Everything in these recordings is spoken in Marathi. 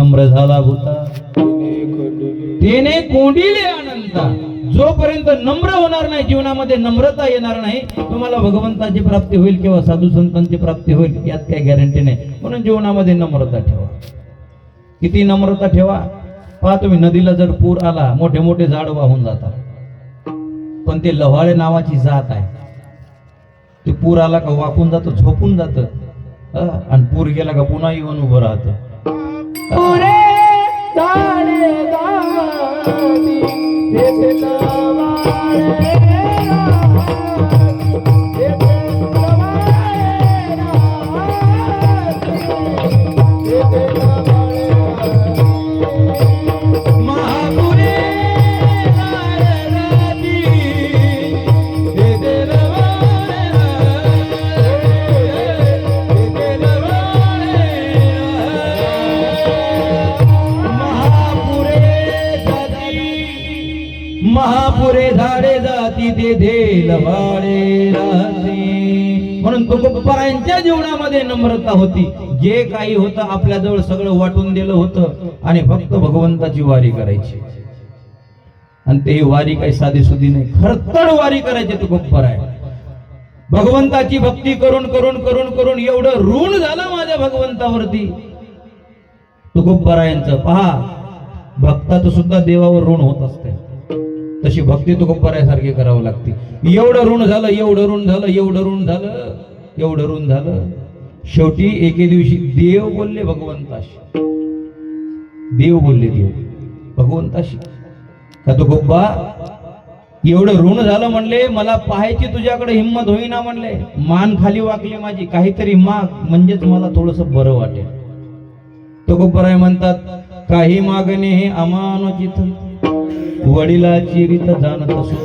नम्र झाला होता तेने कोंडिले अनंता. जोपर्यंत नम्र होणार नाही, जीवनामध्ये नम्रता येणार नाही, तुम्हाला भगवंताची प्राप्ती होईल किंवा साधू संतांची प्राप्ती होईल यात काही गॅरंटी नाही. म्हणून जीवनामध्ये नम्रता ठेवा. किती नम्रता ठेवा. पहा तुम्ही, नदीला जर पूर आला, मोठे मोठे झाड वाहून जातात, पण ते लव्हाळे नावाची जात आहे, ते पूर आला का वाकून जातं, झोपून जातं, आणि पूर गेला का पुन्हा येऊन उभं राहतं. महापुरे झाडे जाती तेथे लवाळे राहते. म्हणून तुकोबारायांच्या जीवनामध्ये नम्रता होती. जे काही होतं आपल्याजवळ सगळं वाटून दिलं होतं आणि फक्त भगवंताची वारी करायची. आणि ते वारी काही साधी सुधी नाही, खरतड वारी करायची तुकोबाराय. भगवंताची भक्ती करून करून करून करून एवढं ऋण झालं माझ्या भगवंतावरती. तुकोबारायांचं पहा, भक्ताचं सुद्धा देवावर ऋण होत असते. तशी भक्ती तुकोबारायासारखी करावं लागते. एवढं ऋण झालं, एवढं ऋण झालं, एवढं ऋण झालं, एवढं ऋण झालं. शेवटी एके दिवशी देव बोलले भगवंताशी. देव बोलले, देव भगवंताशी, का तुकोबा एवढं ऋण झालं म्हणले, मला पाहायची तुझ्याकडे हिंमत होईना म्हणले. मान खाली वाकली माझी, काहीतरी माग म्हणजेच मला थोडस बरं वाटेल. तुकोबाराय म्हणतात, काही मागणे हे अमानुचित, वडिलाची रीत जाणत असो.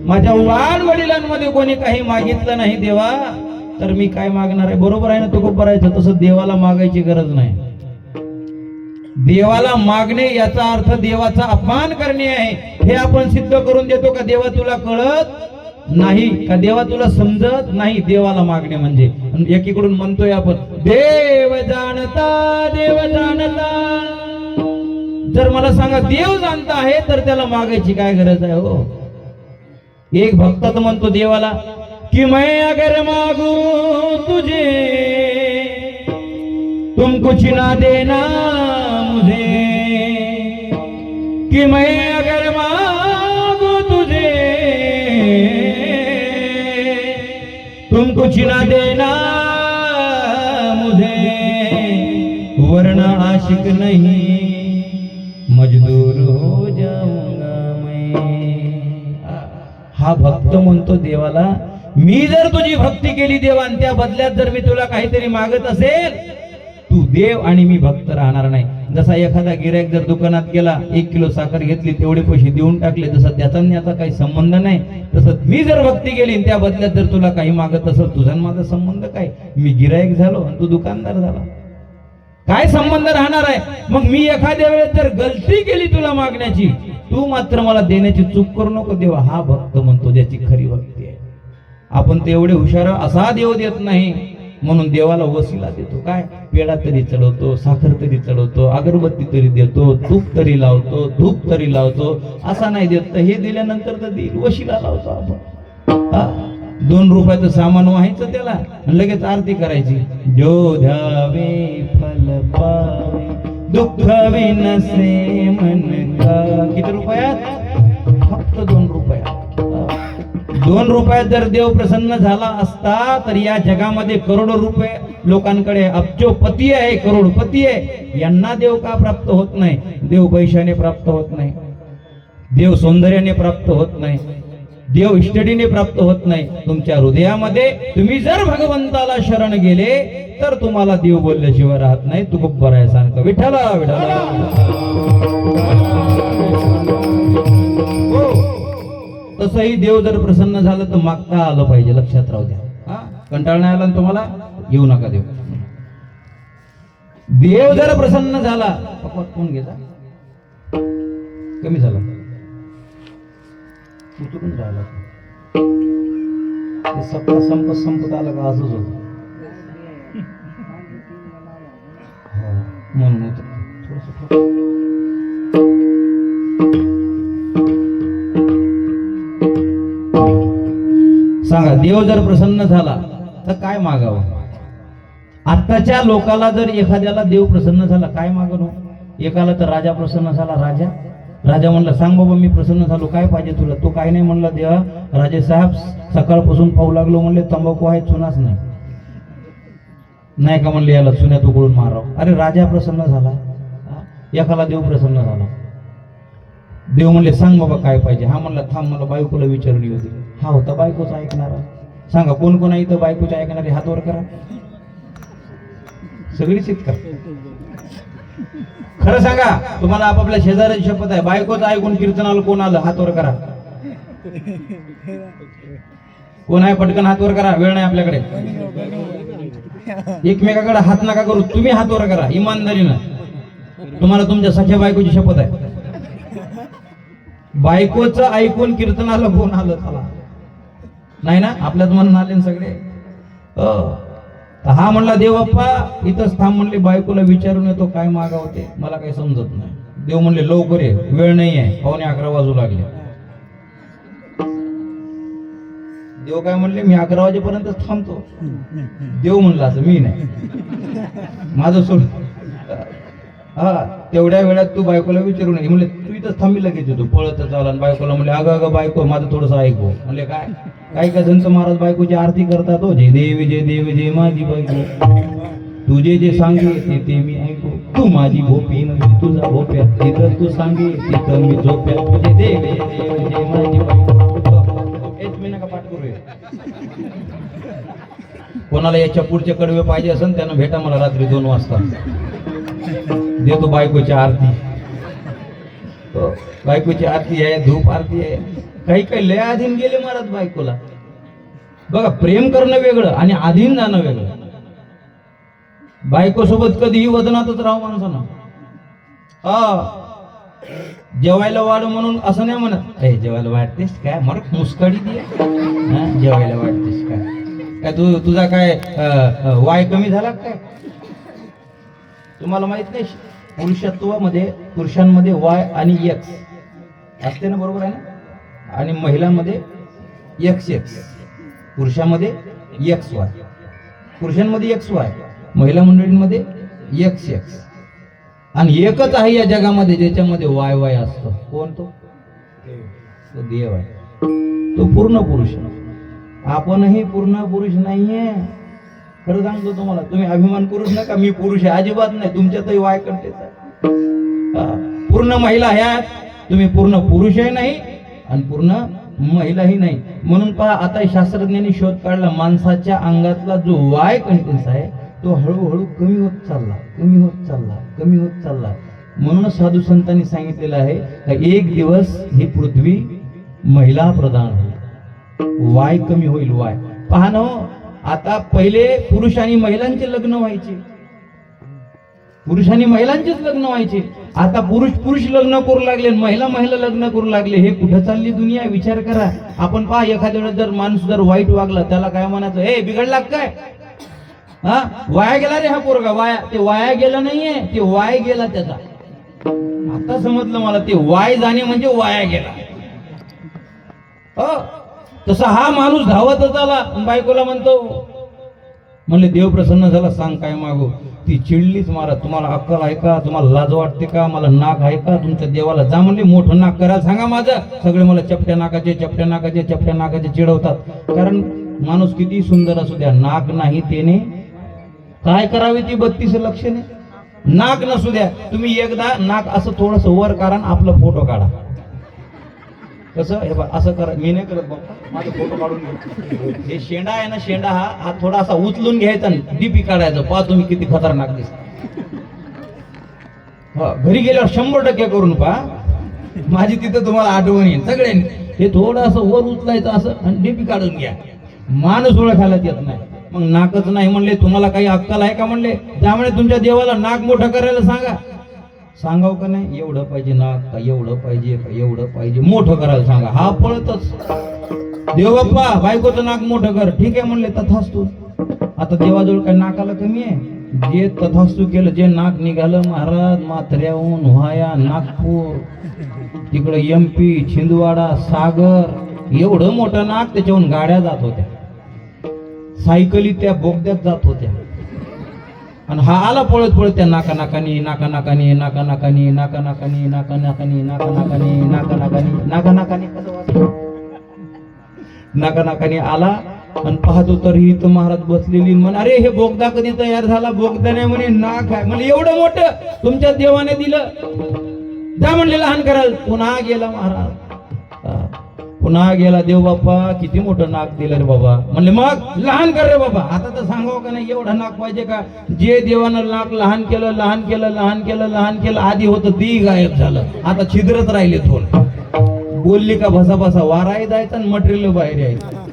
माझ्या वाढ वडिलांमध्ये कोणी काही मागितलं नाही देवा, तर मी काय मागणार आहे. बरोबर आहे ना तुकोबारायचं. तसं देवाला मागायची गरज नाही. देवाला मागणे याचा अर्थ देवाचा अपमान करणे आहे. हे आपण सिद्ध करून देतो का देवा तुला कळत नाही, का देवा तुला समजत नाही. देवाला मागणे म्हणजे एकीकडून म्हणतोय आपण, देव जाणता, देव जाणता. जर मला सांगा देव जाणता आहे तर त्याला मागायची काय गरज आहे हो. एक भक्त तर म्हणतो देवाला कि मैं अगर मागू तुझे तुम कुछ ना देना मुझे, कि मैं अगर मागू तुझे तुम कुछ ना देना मुझे, वरना आशिक नहीं मजदूर हो जाऊंगा मैं. हा भक्त म्हणतो देवाला, मी जर तुझी भक्ती केली देवा, आणि त्या बदल्यात जर मी तुला काहीतरी मागत असेल, तू देव आणि मी भक्त राहणार नाही. जसा एखादा गिऱ्हाईक जर दुकानात गेला, 1 किलो साखर घेतली, तेवढे पैसे देऊन टाकले, जसं त्याचा आणि याचा काही संबंध नाही, तसं मी जर भक्ती केली त्या बदल्यात जर तुला काही मागत असेल, तुझा माझा संबंध काय. मी गिऱ्हाईक झालो आणि तू दुकानदार झाला, काय संबंध राहणार आहे. मग मी एखाद्या वेळेस जर गलती केली तुला मागण्याची, तू मात्र मला देण्याची चूक करू नको देवा. हा भक्त म्हणतो ज्याची खरी भक्ती आहे. आपण ते एवढे हुशार असा देव देत नाही, म्हणून देवाला वसिला देतो. काय, पेढा तरी चढवतो, साखर तरी चढवतो, अगरबत्ती तरी देतो, तूप तरी लावतो, धूप तरी लावतो. असा नाही देत. तर हे दिल्यानंतर तर देईल, वशिला लावतो आपण. 2 रुपयाचं सामान व्हायचं त्याला, लगेच आरती करायची. जो ध्यावे फल पावे, दुःख विनसे मन का. किती रुपयात? फक्त 2 रुपयात. 2 रुपयात जर देव प्रसन्न झाला असता तर या जगामध्ये करोडो रुपये लोकांकडे, अब्जोपती आहे, करोडपती आहे, यांना देव का प्राप्त होत नाही. देव पैशाने प्राप्त होत नाही, देव सौंदर्याने प्राप्त होत नाही, देव इष्टडीने प्राप्त होत नाही. तुमच्या हृदयामध्ये तुम्ही जर भगवंताला शरण गेले तर तुम्हाला देव बोलल्याशिवाय राहत नाही. तुकोबारायासारखं विठ्ठला विठ्ठला. तसंही देव जर प्रसन्न झालं तर मागता आलं पाहिजे, लक्षात राहू द्या. कंटाळ नाही आला तुम्हाला, येऊ नका देव. देव जर प्रसन्न झाला, कोण घेता कमी झाला, उतरून झाला, संपत आलं का असंच होत. म्हणून सांगा, देव जर प्रसन्न झाला तर काय मागावं? आत्ताच्या लोकाला जर एखाद्याला देव प्रसन्न झाला काय मागणं? एकाला तर राजा प्रसन्न झाला. राजा म्हणला, सांग बाबा मी प्रसन्न झालो, काय पाहिजे तुला? तो काय नाही म्हणला, देवा राजे साहेब सकाळपासून पाहू लागलो म्हणले तंबाखू आहे, चुनाच नाही का म्हणले, याला चुन्यात उकळून माराव. अरे राजा प्रसन्न झाला, एकाला देव प्रसन्न झाला. देव म्हणले, सांग बाबा काय पाहिजे? हा म्हणला, थांब मला बायकोला विचारून येऊ दे. हा होता बायकोचा ऐकणारा. सांगा कोण कोण आहे इथं बायकोच्या ऐकणारे? हात वर करा. सगळीच का? खरं सांगा, तुम्हाला आपापल्या शेजाऱ्याची शपथ आहे, बायकोचं ऐकून कीर्तनाला कोण आलं? हात वर करा. कोण आहे? पटकन हात वर करा, वेळ नाही आपल्याकडे. एकमेकाकडे हात नका करू, तुम्ही हात वर करा इमानदारीनं. तुम्हाला तुमच्या सख्या बायकोची शपथ आहे. बायकोचं ऐकून कीर्तनाला कोण आलं? चला, नाही ना? आपल्याच म्हणून आले सगळे. हा म्हणला, देव बाप्पा इथंच थांब म्हणले, बायकोला विचारून येतो काय मागावते, मला काही समजत नाही. देव म्हणले, लवकर ये, वेळ नाही आहे, 11:15 वाजू लागले. देव काय म्हणले, मी 11 वाजेपर्यंत थांबतो. देव म्हणला, असं मी नाही, माझं सोड. हा, तेवढ्या वेळात तू बायकोला विचारून ये म्हणले. तू इथंच थांबी, लगेच येतो पळत चाला. बायकोला म्हणले, अगं बायको माझं थोडंसं ऐकू. म्हणले, काय? काही का संत महाराज बायकोची आरती करतात. हो, जय देव जय माझी बायको, तुझे जे सांगे ते मी ऐकू. तू माझी भोपी नव्हे तुझा भोप्या, तिथं तू सांगे तिथं मी झोप्या. तुझे देव जय माझी बायको. हेच मी नका पाठ करूया. कोणाला याच्या पुढचे कडवे पाहिजे असेल त्यानं भेटा मला रात्री 2 वाजता. देतो बायकोची आरती. बायकोची आरती आहे, धूप आरती आहे. काही लय अधीन गेले महाराज बायकोला. बघा, प्रेम करणं वेगळं आणि अधीन जाणं वेगळं. बायको सोबत कधीही वदनातच राहू माणसानं. जेवायला वाढ म्हणून असं नाही म्हणत, जेवायला वाढतेस काय, मर मुस्कडी दे. जेवायला वाढतेस काय तुझा काय वाय कमी झाला काय? तुम्हाला माहित नाही, पुरुषांमध्ये वाय आणि एक्स असते ना, बरोबर आहे ना? आणि महिलांमध्ये XX. पुरुषांमध्ये XY, पुरुषांमध्ये XY, महिला मंडळींमध्ये XX. आणि एकच आहे या जगामध्ये ज्याच्यामध्ये वाय असतो. कोण? तो देव आहे. तो पूर्ण पुरुष. आपणही पूर्ण पुरुष नाहीये. खरं सांगतो तुम्हाला, तुम्ही अभिमान करूच नका मी पुरुष आहे, अजिबात नाही. तुमच्यातही वाय कंटेच आहे. पूर्ण महिला ह्या, तुम्ही पूर्ण पुरुषही नाही आणि पूर्ण महिलाही नाही. म्हणून पहा, आता शास्त्रज्ञांनी शोध काढला, माणसाच्या अंगातला जो वाय कंटेन्स आहे तो हळूहळू कमी होत चालला. म्हणूनच साधू संतांनी सांगितलेलं आहे, एक दिवस ही पृथ्वी महिला प्रधान होईल, वाय कमी होईल. वाय पहा ना, आता पहिले पुरुष आणि महिलांचे लग्न व्हायचे, पुरुष आणि महिलांचेच लग्न व्हायचे. आता पुरुष लग्न करू लागले, महिला लग्न करू लागले. हे कुठं चालली दुनिया? विचार करा. आपण पहा, एखाद्या वेळेस जर माणूस जर वाईट वागला, त्याला काय म्हणायचं? हे बिघडला काय? हा, वाया गेला रे हा पोरगा. वाया, ते वाया गेला नाहीये, ते वाय गेला त्याचा. आता समजलं मला, ते वाय जाणे म्हणजे वाया गेला. तसा हा माणूस धावतच आला, बायकोला म्हणले, देव प्रसन्न झाला, सांग काय मागू? ती चिडलीच, महाराज तुम्हाला अक्कल आहे का? तुम्हाला लाज वाटते का? मला नाक आहे का? तुमच्या देवाला जा म्हणले, मोठं नाक करायला सांगा माझं. सगळे मला चपट्या नाकाचे चिडवतात. कारण माणूस किती सुंदर असू द्या, नाक नाही त्याने काय करावे ती 32 लक्षणे. नाक नसू द्या, तुम्ही एकदा नाक असं थोडस वर करा, आपला फोटो काढा. कसं? हे असं करा. मी नाही करत बाप्पा, माझा फोटो काढून घ्या. हे शेंडा आहे ना, शेंडा हा थोडा असा उचलून घ्यायचा, डीपी काढायचं. पहा तुम्ही किती खतरनाक दिसता. घरी गेल्यावर 100% करून पहा, माझी तिथं तुम्हाला आठवण येईल सगळ्यांनी. हे थोडं असं वर उचलायचं असं आणि डीपी काढून घ्या. माणूस ओळखायला येत नाही. मग नाकच नाही म्हणले, तुम्हाला काही अक्कल आहे का म्हणले? त्यामुळे तुमच्या देवाला नाक मोठं करायला सांगाव का नाही? एवढं पाहिजे नाक का, एवढं पाहिजे का, एवढं पाहिजे, मोठं करायला सांगा. हा पळतच, देव बाप्पा बायकोचं नाक मोठं कर. ठीक आहे म्हणले, तथाच तू. आता देवाजवळ काय नाकाला कमी आहे? जे तथास्तू केलं, जे नाक निघालं महाराज माथऱ्याहून व्हाया नागपूर, तिकडं MP, छिंदवाडा, सागर, एवढं मोठं नाक, त्याच्याहून गाड्या जात होत्या, सायकली त्या बोगद्यात जात होत्या. आणि हा आला पळत पळत त्या नाकानाकानी नाकानाकानी नाकानाकानी नाकानाकानी नाकानाकानी नाकानाकानी नाकानाकानी नाकानाकानी नाकानाकानी आला आणि पाहतो तर ही तर महाराज बसलेली. म्हण अरे हे बोगदा कधी तयार झाला? बोगदा नाही म्हणे, नाक आहे. म्हणजे एवढं मोठं तुमच्या देवाने दिलं, जा म्हणले लहान कराल. पुन्हा गेला महाराज, पुन्हा गेला. देव बाप्पा किती मोठं नाक दिलं रे बाबा. म्हणले मग लहान कर रे बाबा. आता तर सांगावं का नाही, एवढं नाक पाहिजे का? जे देवानं नाक लहान केलं लहान केलं लहान केलं लहान केलं, आधी होतं ती गायब झालं, आता छिद्रच राहिले थोडं. बोलली का भसा भसा वाराही जायचं आणि मटेरियल बाहेर यायचं.